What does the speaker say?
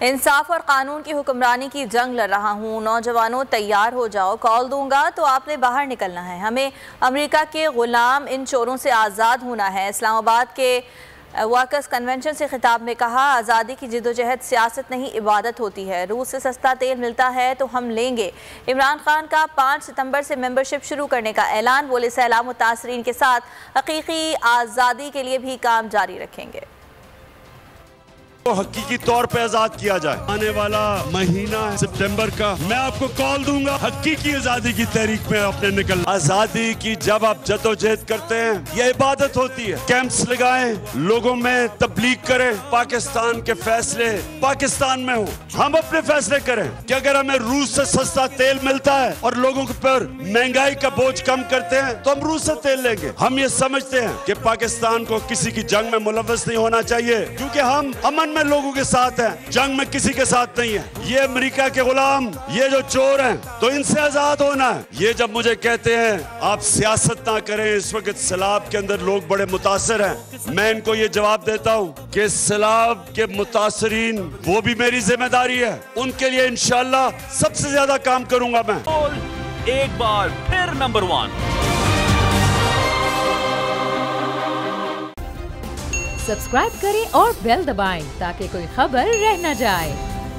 इंसाफ और कानून की हुक्मरानी की जंग लड़ रहा हूँ। नौजवानों तैयार हो जाओ, कॉल दूंगा तो आपने बाहर निकलना है। हमें अमेरिका के गुलाम इन चोरों से आज़ाद होना है। इस्लामाबाद के वर्कर्स कन्वेंशन से खिताब में कहा, आज़ादी की जिदोजहद सियासत नहीं इबादत होती है। रूस से सस्ता तेल मिलता है तो हम लेंगे। इमरान खान का 5 सितंबर से मेंबरशिप शुरू करने का ऐलान। बोले सैलाब मुतासरीन के साथ हकीकी आज़ादी के लिए भी काम जारी रखेंगे। तो हकीकी तौर पे आजाद किया जाए। आने वाला महीना है सितंबर का, मैं आपको कॉल दूंगा। हकीकी आजादी की तहरीक में अपने निकल। आजादी की जब आप जदोजहद करते हैं, ये इबादत होती है। कैंप्स लगाएं, लोगों में तबलीग करें। पाकिस्तान के फैसले पाकिस्तान में हो, हम अपने फैसले करें कि अगर हमें रूस से सस्ता तेल मिलता है और लोगों के पर महंगाई का बोझ कम करते हैं तो हम रूस से तेल लेंगे। हम ये समझते हैं कि पाकिस्तान को किसी की जंग में मुलव्वस नहीं होना चाहिए, क्योंकि हम अमन में लोगों के साथ हैं, जंग में किसी के साथ नहीं है। ये अमेरिका के गुलाम, ये जो चोर हैं, तो इनसे आजाद होना है। ये जब मुझे कहते हैं आप सियासत ना करें, इस वक्त सैलाब के अंदर लोग बड़े मुतासर हैं, मैं इनको ये जवाब देता हूँ कि सैलाब के मुतासरीन वो भी मेरी जिम्मेदारी है। उनके लिए इंशाल्लाह सबसे ज्यादा काम करूंगा मैं। एक बार फिर नंबर 1। सब्सक्राइब करें और बेल दबाएं ताकि कोई खबर रह न जाए।